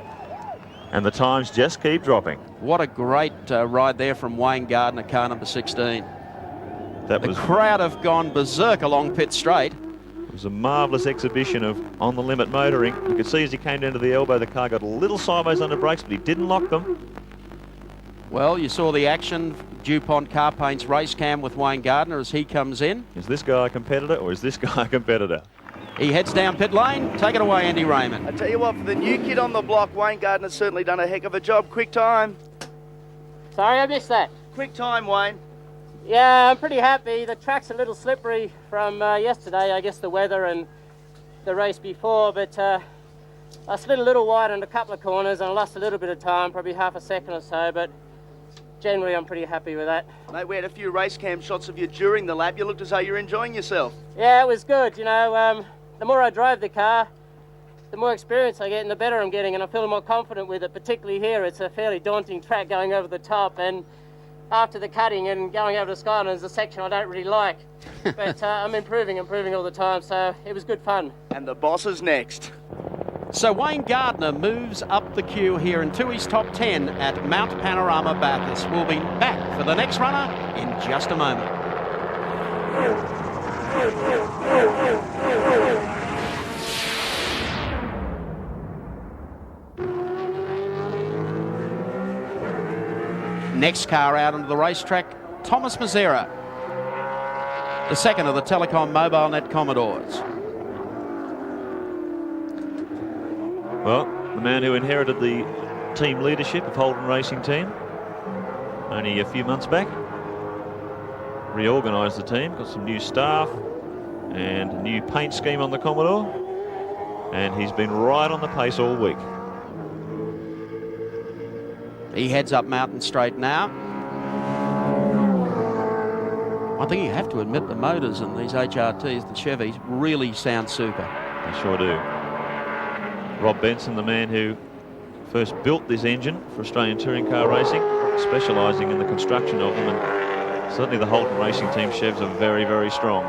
Speaker 3: And the times just keep dropping.
Speaker 11: What a great ride there from Wayne Gardner, car number 16.
Speaker 3: The
Speaker 11: crowd have gone berserk along pit straight.
Speaker 3: was a marvellous exhibition of on-the-limit motoring. You could see as he came down to the elbow, the car got a little sideways under brakes, but he didn't lock them.
Speaker 11: Well, you saw the action. DuPont Car Paints race cam with Wayne Gardner as he comes in.
Speaker 3: Is this guy a competitor or is this guy a competitor?
Speaker 11: He heads down pit lane. Take it away, Andy Raymond.
Speaker 9: I tell you what, for the new kid on the block, Wayne Gardner's certainly done a heck of a job. Quick time.
Speaker 10: Sorry, I missed that.
Speaker 9: Quick time, Wayne.
Speaker 10: Yeah, I'm pretty happy. The track's a little slippery from yesterday, I guess the weather and the race before, but I slid a little wide on a couple of corners and I lost a little bit of time, probably half a second or so, but generally I'm pretty happy with that.
Speaker 9: Mate, we had a few race cam shots of you during the lap. You looked as though you're enjoying yourself.
Speaker 10: Yeah, it was good. You know, the more I drive the car, the more experience I get and the better I'm getting, and I'm feeling more confident with it, particularly here. It's a fairly daunting track going over the top, and after the cutting and going over the Skyline is a section I don't really like. But I'm improving all the time, so it was good fun.
Speaker 9: And the boss is next.
Speaker 11: So Wayne Gardner moves up the queue here in Tooheys top 10 at Mount Panorama Bathurst. We'll be back for the next runner in just a moment. Next car out onto the racetrack, Tomas Mezera, the second of the Telecom Mobile Net Commodores.
Speaker 3: Well, the man who inherited the team leadership of Holden Racing Team only a few months back, reorganised the team, got some new staff and a new paint scheme on the Commodore, and he's been right on the pace all week.
Speaker 11: He heads up Mountain Straight now. I think you have to admit the motors in these HRTs, the Chevys, really sound super.
Speaker 3: They sure do. Rob Benson, the man who first built this engine for Australian touring car racing, specialising in the construction of them, and certainly the Holden Racing Team Chevs are very, very strong.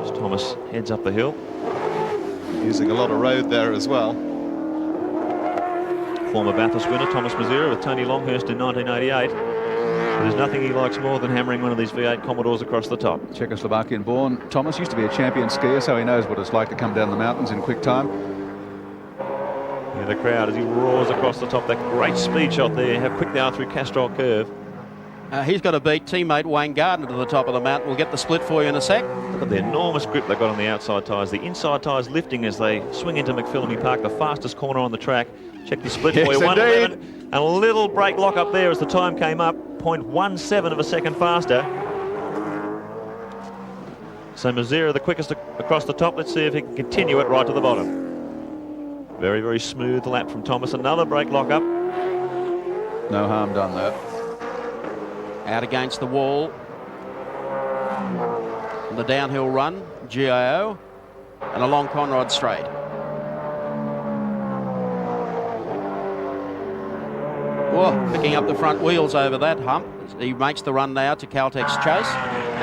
Speaker 3: As Thomas heads up the hill.
Speaker 7: Using a lot of road there as well.
Speaker 3: Former Bathurst winner Tomas Mezera with Tony Longhurst in 1988. There's nothing he likes more than hammering one of these V8 Commodores across the top.
Speaker 6: Czechoslovakian born. Thomas used to be a champion skier, so he knows what it's like to come down the mountains in quick time.
Speaker 3: Yeah, the crowd as he roars across the top. That great speed shot there. How quick they are through Castrol Curve.
Speaker 11: He's got to beat teammate Wayne Gardner to the top of the mountain. We'll get the split for you in a sec.
Speaker 3: Look at the enormous grip they've got on the outside tyres. The inside tyres lifting as they swing into McPhillamy Park, the fastest corner on the track. Check the split for you. 1:11. And a little brake lock up there as the time came up. 0.17 of a second faster. So Mezera the quickest across the top. Let's see if he can continue it right to the bottom. Very, very smooth lap from Thomas. Another brake lock up.
Speaker 6: No harm done there.
Speaker 11: Out against the wall. On the downhill run, GIO. And along Conrod Straight. Whoa, picking up the front wheels over that hump. He makes the run now to Caltex Chase.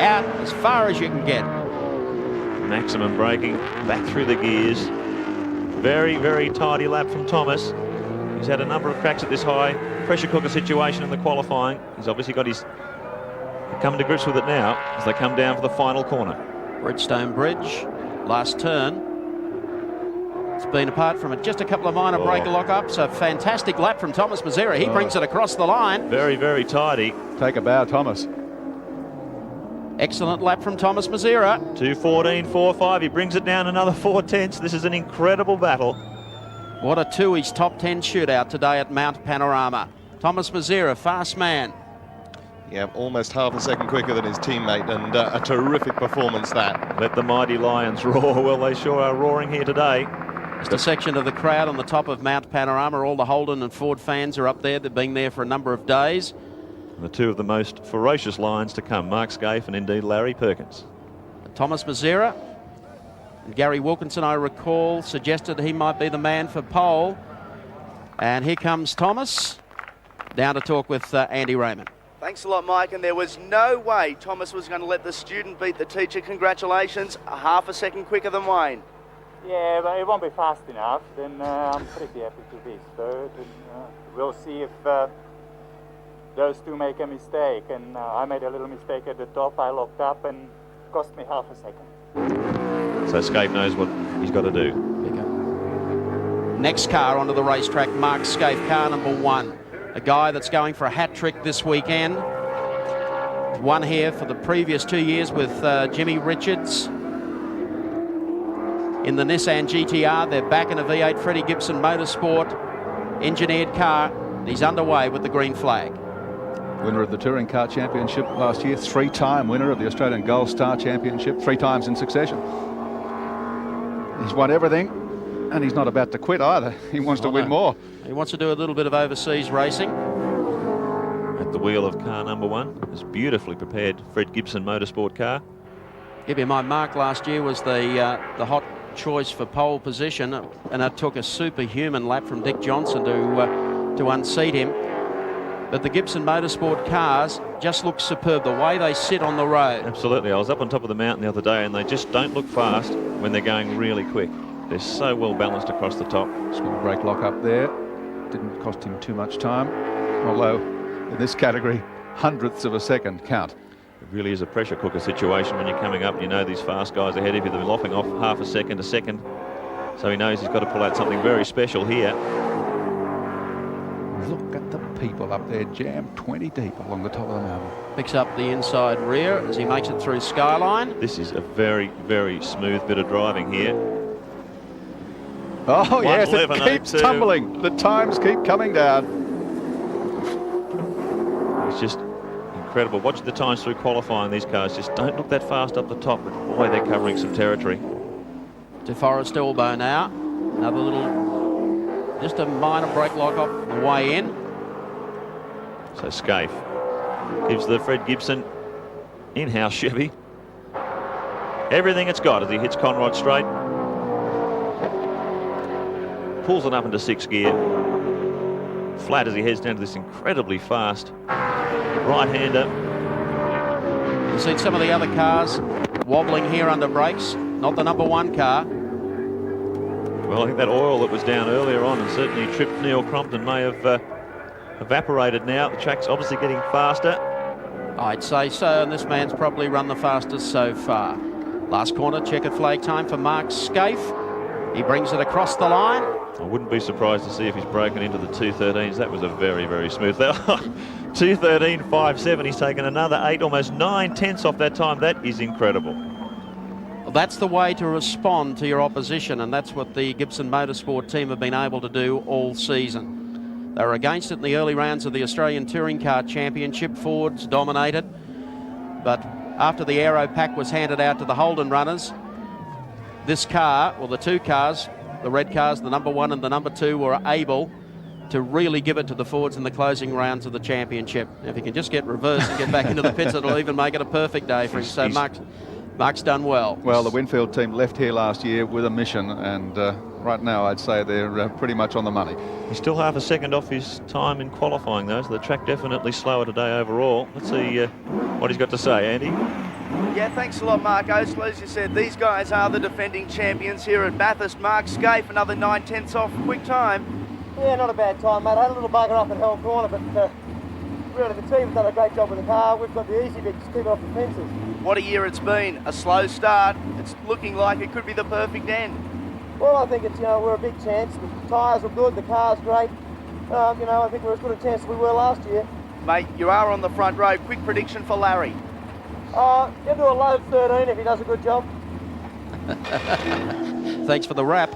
Speaker 11: Out as far as you can get.
Speaker 3: Maximum braking back through the gears. Very, very tidy lap from Thomas. He's had a number of cracks at this high pressure cooker situation in the qualifying. He's obviously got his coming to grips with it now as they come down for the final corner.
Speaker 11: Bridgestone Bridge, last turn. It's been apart from it just a couple of minor brake lock-ups. A fantastic lap from Tomas Mezera. He brings it across the line.
Speaker 3: Very, very tidy.
Speaker 6: Take a bow, Thomas.
Speaker 11: Excellent lap from Tomas Mezera.
Speaker 3: 2:14.45. He brings it down another 4/10. This is an incredible battle.
Speaker 11: What a Tooheys top 10 shootout today at Mount Panorama. Tomas Mezera, fast man.
Speaker 7: Yeah, almost half a second quicker than his teammate, and a terrific performance that.
Speaker 3: Let the mighty Lions roar. Well, they sure are roaring here today.
Speaker 11: Just a section of the crowd on the top of Mount Panorama. All the Holden and Ford fans are up there. They've been there for a number of days.
Speaker 3: And the two of the most ferocious Lions to come, Mark Skaife and indeed Larry Perkins.
Speaker 11: Tomas Mezera. And Garry Wilkinson, I recall, suggested he might be the man for pole. And here comes Thomas down to talk with Andy Raymond.
Speaker 9: Thanks a lot, Mike, and there was no way Thomas was going to let the student beat the teacher. Congratulations, a half a second quicker than Wayne.
Speaker 14: Yeah, but it won't be fast enough. Then I'm pretty happy to be third. And, we'll see if those two make a mistake. And I made a little mistake at the top. I locked up and cost me half a second.
Speaker 3: So Skaife knows what he's got to do.
Speaker 11: Next car onto the racetrack, Mark Skaife, car number 1. A guy that's going for a hat trick this weekend. Won here for the previous 2 years with Jimmy Richards in the Nissan GTR. They're back in a V8 Freddie Gibson Motorsport engineered car. He's underway with the green flag.
Speaker 6: Winner of the Touring Car Championship last year, 3-time winner of the Australian Gold Star Championship, 3 times in succession. He's won everything, and he's not about to quit either. He wants to win more.
Speaker 11: He wants to do a little bit of overseas racing.
Speaker 3: At the wheel of car number 1, this beautifully prepared Fred Gibson Motorsport car.
Speaker 11: Give you my mark last year was the hot choice for pole position, and it took a superhuman lap from Dick Johnson to unseat him. But the Gibson Motorsport cars just look superb, the way they sit on the road.
Speaker 3: Absolutely. I was up on top of the mountain the other day, and they just don't look fast when they're going really quick. They're so well balanced across the top.
Speaker 6: Small brake lock up there. Didn't cost him too much time, although in this category, hundredths of a second count.
Speaker 3: It really is a pressure cooker situation when you're coming up. You know these fast guys ahead of you, they're lopping off half a second, a second. So he knows he's got to pull out something very special here.
Speaker 6: Look at the people up there, jammed 20 deep along the top of the mountain.
Speaker 11: Picks up the inside rear as he makes it through Skyline.
Speaker 3: This is a very, very smooth bit of driving here.
Speaker 6: Oh yes, it keeps tumbling. The times keep coming down.
Speaker 3: It's just incredible. Watch the times through qualifying. These cars just don't look that fast up the top, but boy, they're covering some territory.
Speaker 11: To Forest Elbow now. Another little, just a minor brake lock up the way in.
Speaker 3: So Skaife gives the Fred Gibson in-house Chevy everything it's got as he hits Conrod straight. Pulls it up into 6th gear. Flat as he heads down to this incredibly fast right-hander.
Speaker 11: You've seen some of the other cars wobbling here under brakes. Not the number 1 car.
Speaker 3: Well, I think that oil that was down earlier on and certainly tripped Neil Crompton may have evaporated now. The track's obviously getting faster.
Speaker 11: I'd say so, and this man's probably run the fastest so far. Last corner, checkered flag time for Mark Skaife. He brings it across the line.
Speaker 3: I wouldn't be surprised to see if he's broken into the 213s. That was a very, very smooth. 213.57. He's taken another 8, almost 9 tenths off that time. That is incredible.
Speaker 11: Well, that's the way to respond to your opposition, and that's what the Gibson Motorsport team have been able to do all season. They were against it in the early rounds of the Australian Touring Car Championship. Fords dominated, but after the aero pack was handed out to the Holden runners, this car, well, the 2 cars, the red cars, the number 1 and the number 2, were able to really give it to the Fords in the closing rounds of the championship. If he can just get reversed and get back into the pits, it'll even make it a perfect day for him. So Mark's done well.
Speaker 6: Well, the Winfield team left here last year with a mission, and right now I'd say they're pretty much on the money.
Speaker 3: He's still half a second off his time in qualifying, though, so the track definitely slower today overall. Let's see what he's got to say, Andy.
Speaker 9: Yeah, thanks a lot, Mark Oastler. As you said, these guys are the defending champions here at Bathurst. Mark Skaife, another 9 tenths off. Quick time.
Speaker 10: Yeah, not a bad time, mate. I had a little bugger up at Hell Corner, but really the team has done a great job with the car. We've got the easy bit, just keep it off the fences.
Speaker 9: What a year it's been. A slow start. It's looking like it could be the perfect end.
Speaker 10: Well, I think it's, we're a big chance. The tyres are good, the car's great. I think we're as good a chance as we were last year.
Speaker 9: Mate, you are on the front row. Quick prediction for Larry.
Speaker 10: He'll do a low 13 if he does a good job.
Speaker 11: Thanks for the wrap.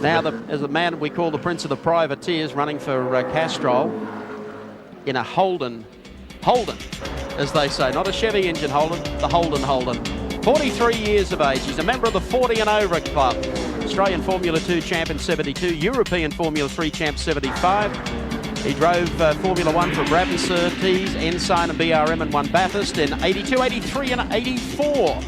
Speaker 11: Now, as a man we call the Prince of the Privateers, running for Castrol in a Holden, as they say, not a Chevy engine Holden, the Holden. 43 years of age. He's a member of the 40 and over club. Australian Formula 2 champ in 72, European Formula 3 champ 75. He drove Formula 1 for Brabham, Tooheys, Ensign and BRM, and won Bathurst in 82, 83 and 84.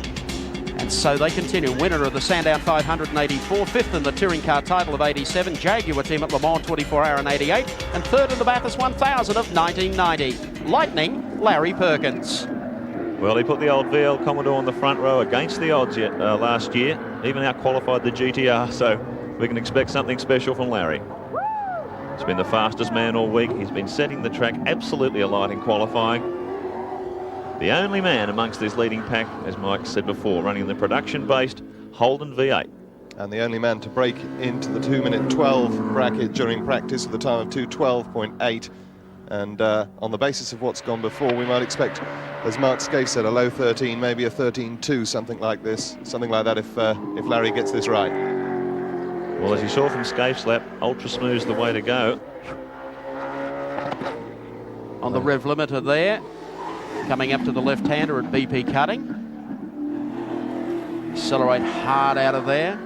Speaker 11: And so they continue. Winner of the Sandown 500 in 84, 5th in the touring car title of 87, Jaguar team at Le Mans 24 hour in 88, and 3rd in the Bathurst 1000 of 1990. Lightning, Larry Perkins.
Speaker 3: Well, he put the old VL Commodore on the front row against the odds last year, even out-qualified the GTR, so we can expect something special from Larry. He's been the fastest man all week. He's been setting the track absolutely alight in qualifying. The only man amongst this leading pack, as Mike said before, running the production-based Holden V8.
Speaker 7: And the only man to break into the 2-minute 12 bracket during practice with a time of 2:12.8. And on the basis of what's gone before, we might expect, as Mark Skaife said, a low 13, maybe a 13.2, something like this, something like that if Larry gets this right.
Speaker 3: Well, as you saw from Skaife's lap, ultra smooth's the way to go.
Speaker 11: On the rev limiter there, coming up to the left-hander at BP Cutting. Accelerate hard out of there.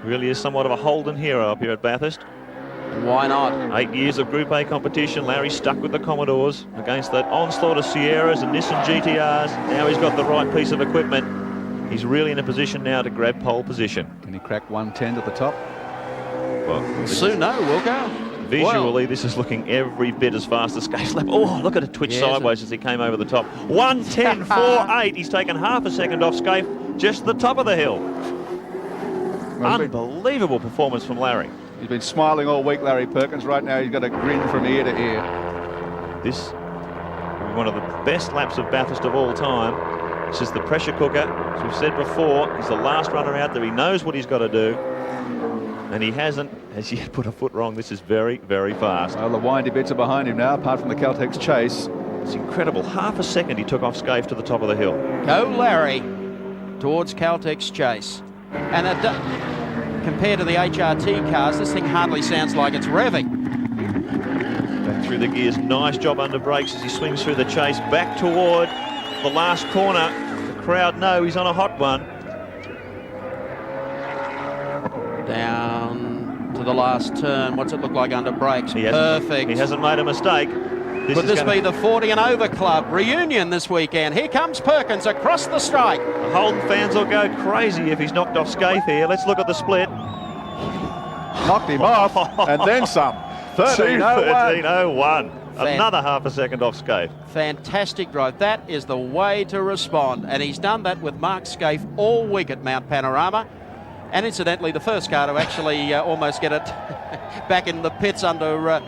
Speaker 3: Really is somewhat of a Holden hero up here at Bathurst.
Speaker 11: Why not?
Speaker 3: 8 years of Group A competition. Larry stuck with the Commodores against that onslaught of Sierras and Nissan GTRs. Now he's got the right piece of equipment. He's really in a position now to grab pole position.
Speaker 6: Can he crack 110 to the top?
Speaker 3: Well,
Speaker 11: soon, no, Wilco.
Speaker 3: Visually, this is looking every bit as fast as Skaife's lap. Oh, look at it twitch sideways as he came over the top. 110.48. He's taken half a second off Skaife, just the top of the hill. Unbelievable performance from Larry.
Speaker 6: He's been smiling all week, Larry Perkins. Right now, he's got a grin from ear to ear.
Speaker 3: This is one of the best laps of Bathurst of all time. This is the pressure cooker. As we've said before, he's the last runner out there. He knows what he's got to do. And he hasn't as yet put a foot wrong. This is very, very fast.
Speaker 6: Well, the windy bits are behind him now, apart from the Caltex chase.
Speaker 3: It's incredible. Half a second he took off Skaife to the top of the hill.
Speaker 11: Go Larry towards Caltex chase. And compared to the HRT cars, this thing hardly sounds like it's revving.
Speaker 3: Back through the gears. Nice job under brakes as he swings through the chase. Back toward the last corner. The crowd know he's on a hot one.
Speaker 11: Down to the last turn. What's it look like under brakes? Perfect.
Speaker 3: He hasn't made a mistake.
Speaker 11: Could this be the 40 and over club reunion this weekend? Here comes Perkins across the strike.
Speaker 3: The Holden fans will go crazy if he's knocked off Skaife here. Let's look at the split.
Speaker 6: Knocked him off and then some.
Speaker 3: 13.01. Another half a second off Skaife.
Speaker 11: Fantastic drive. That is the way to respond. And he's done that with Mark Skaife all week at Mount Panorama. And incidentally, the first car to actually almost get it back in the pits under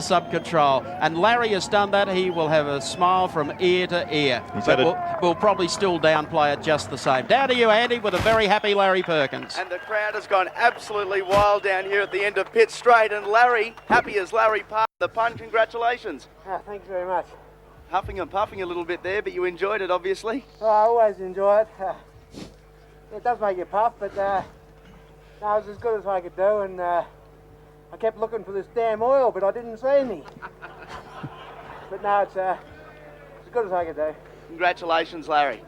Speaker 11: sub-control. And Larry has done that. He will have a smile from ear to ear. But we'll probably still downplay it just the same. Down to you, Andy, with a very happy Larry Perkins.
Speaker 9: And the crowd has gone absolutely wild down here at the end of pit straight. And Larry, happy as Larry passed the pun. Congratulations.
Speaker 10: Oh, thank you very much.
Speaker 9: Huffing and puffing a little bit there, but you enjoyed it, obviously.
Speaker 10: Oh, I always enjoy it. It does make you puff, but... No, it was as good as I could do, and I kept looking for this damn oil, but I didn't see any. But no, it's as good as I could do.
Speaker 9: Congratulations, Larry.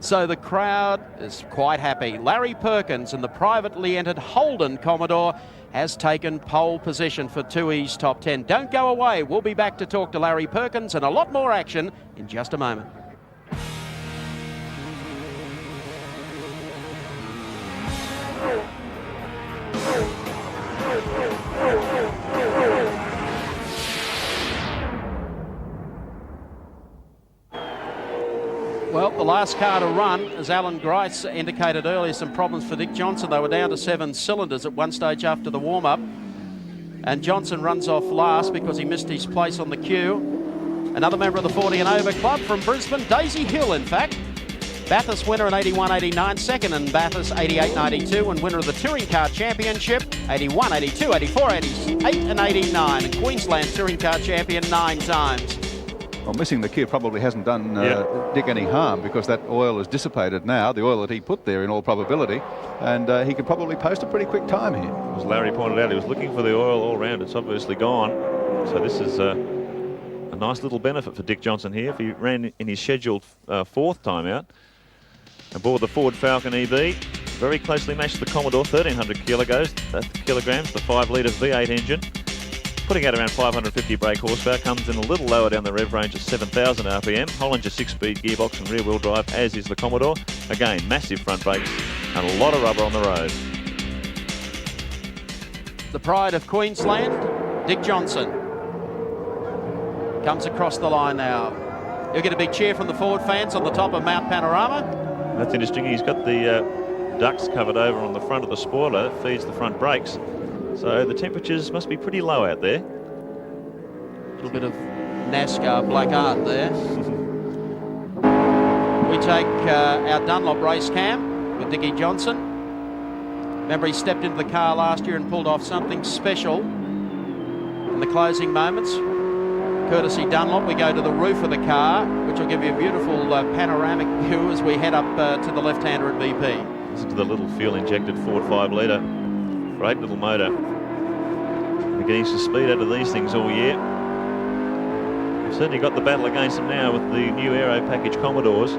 Speaker 11: So the crowd is quite happy. Larry Perkins and the privately entered Holden Commodore has taken pole position for Tooheys Top 10. Don't go away. We'll be back to talk to Larry Perkins and a lot more action in just a moment. Well, the last car to run, as Allan Grice indicated earlier, some problems for Dick Johnson. They were down to 7 cylinders at one stage after the warm-up. And Johnson runs off last because he missed his place on the queue. Another member of the 40 and over club from Brisbane, Daisy Hill, in fact. Bathurst winner in 81-89, second in Bathurst 88-92, and winner of the Touring Car Championship 81, 82, 84, 88 and 89. And Queensland Touring Car Champion 9 times.
Speaker 6: Well, missing the queue probably hasn't done Dick any harm, because that oil is dissipated now, the oil that he put there in all probability, and he could probably post a pretty quick time here.
Speaker 3: As Larry pointed out, he was looking for the oil all round. It's obviously gone. So this is a nice little benefit for Dick Johnson here if he ran in his scheduled fourth time out. Aboard the Ford Falcon EB, very closely matched to the Commodore, 1,300 kilograms, the 5-litre V8 engine. Putting out around 550 brake horsepower, comes in a little lower down the rev range at 7,000 RPM. Hollinger 6-speed gearbox and rear-wheel drive, as is the Commodore. Again, massive front brakes and a lot of rubber on the road.
Speaker 11: The pride of Queensland, Dick Johnson, comes across the line now. You'll get a big cheer from the Ford fans on the top of Mount Panorama.
Speaker 3: That's interesting. He's got the ducts covered over on the front of the spoiler. That feeds the front brakes. So the temperatures must be pretty low out there.
Speaker 11: little bit of NASCAR black art there. We take our Dunlop race cam with Dickie Johnson. Remember, he stepped into the car last year and pulled off something special in the closing moments. Courtesy Dunlop, we go to the roof of the car, which will give you a beautiful panoramic view as we head up to the left-hander at BP.
Speaker 3: Listen to the little fuel-injected Ford 5-litre. Great little motor. We're getting some speed out of these things all year. We've certainly got the battle against them now with the new aero package Commodores,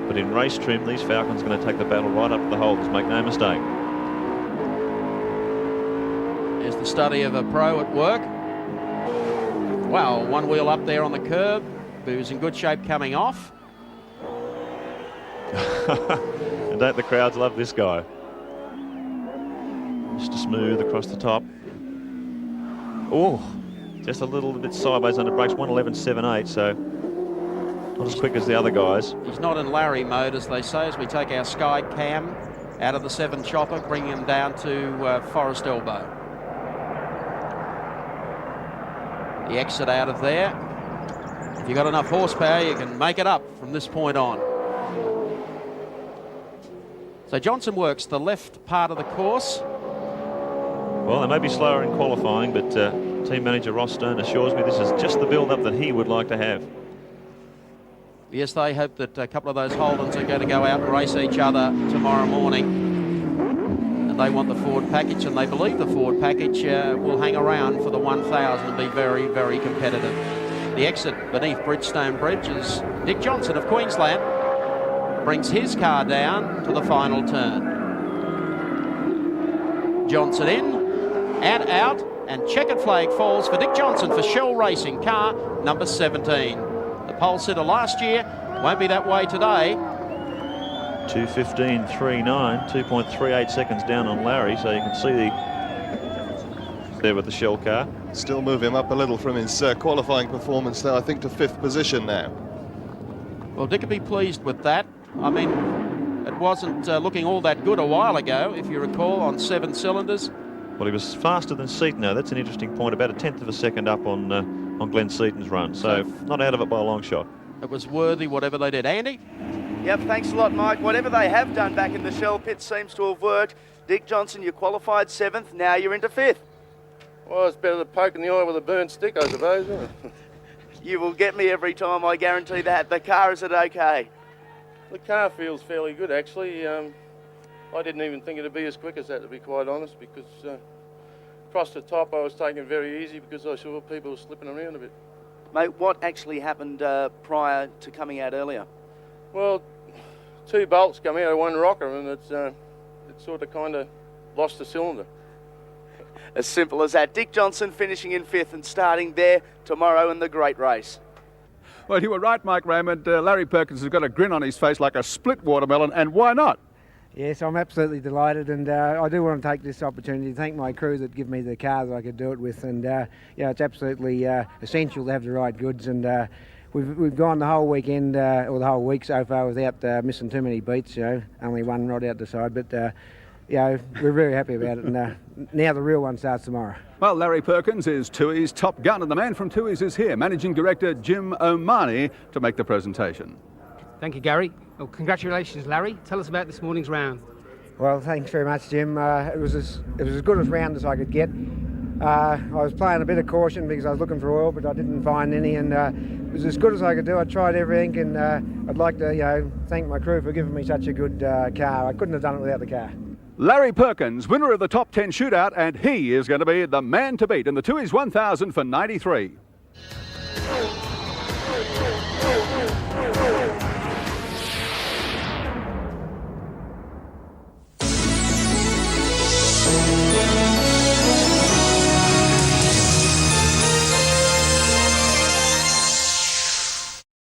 Speaker 3: but in race trim, these Falcons are going to take the battle right up to the Holdens, make no mistake.
Speaker 11: There's the study of a pro at work. Wow, one wheel up there on the curb, who's in good shape coming off.
Speaker 3: And don't the crowds love this guy? Just smooth across the top. Oh, just a little bit sideways under brakes, 111.78, so not as quick as the other guys.
Speaker 11: He's not in Larry mode, as they say, as we take our Sky Cam out of the 7 chopper, bringing him down to Forest Elbow. The exit out of there. If you've got enough horsepower, you can make it up from this point on. So Johnson works the left part of the course.
Speaker 3: Well, they may be slower in qualifying, but team manager Ross Stone assures me this is just the build-up that he would like to have.
Speaker 11: Yes, they hope that a couple of those Holdens are going to go out and race each other tomorrow morning. And they want the Ford package, and they believe the Ford package will hang around for the 1,000 and be very, very competitive. The exit beneath Bridgestone Bridge is Dick Johnson of Queensland. Brings his car down to the final turn. Johnson in and out, and checkered flag falls for Dick Johnson for Shell Racing, car number 17. The pole sitter last year won't be that way today.
Speaker 3: 2:15.39, 2.38 seconds down on Larry, so you can see there with the Shell car.
Speaker 7: Still move him up a little from his qualifying performance now, I think, to 5th position now.
Speaker 11: Well, Dick will be pleased with that. I mean, it wasn't looking all that good a while ago, if you recall, on 7 cylinders.
Speaker 3: Well, he was faster than Seton, though. That's an interesting point, about 1/10 of a second up on Glenn Seton's run, so not out of it by a long shot.
Speaker 11: It was worthy, whatever they did. Andy?
Speaker 9: Yep, thanks a lot, Mike. Whatever they have done back in the Shell pit seems to have worked. Dick Johnson, you qualified 7th, now you're into 5th.
Speaker 15: Well, it's better than poking the eye with a burnt stick, I suppose, isn't it?
Speaker 9: You will get me every time, I guarantee that. The car, is it okay?
Speaker 15: The car feels fairly good, actually. I didn't even think it'd be as quick as that, to be quite honest, because across the top I was taking it very easy because I saw people slipping around a bit.
Speaker 9: Mate, what actually happened prior to coming out earlier?
Speaker 15: Well, 2 bolts come out of one rocker, and it sort of kind of lost the cylinder.
Speaker 9: As simple as that. Dick Johnson finishing in 5th and starting there tomorrow in the great race.
Speaker 6: Well, you were right, Mike Raymond. Larry Perkins has got a grin on his face like a split watermelon, and why not?
Speaker 16: Yes, I'm absolutely delighted, and I do want to take this opportunity to thank my crew that give me the cars I could do it with, and yeah, it's absolutely essential to have the right goods, and we've gone the whole weekend, or the whole week so far, without missing too many beats, you know, only one rod out the side, but you know, we're very happy about it, and now the real one starts tomorrow.
Speaker 6: Well, Larry Perkins is Tooheys' top gun, and the man from Tooheys is here, Managing Director Jim O'Mahony, to make the presentation.
Speaker 17: Thank you, Garry. Well, congratulations, Larry. Tell us about this morning's round.
Speaker 16: Well, thanks very much, Jim. It was as good a round as I could get. I was playing a bit of caution because I was looking for oil, but I didn't find any, and it was as good as I could do. I tried everything, and I'd like to, you know, thank my crew for giving me such a good car. I couldn't have done it without the car.
Speaker 6: Larry Perkins, winner of the Top 10 Shootout, and he is going to be the man to beat in the Tooheys 1000 for 93.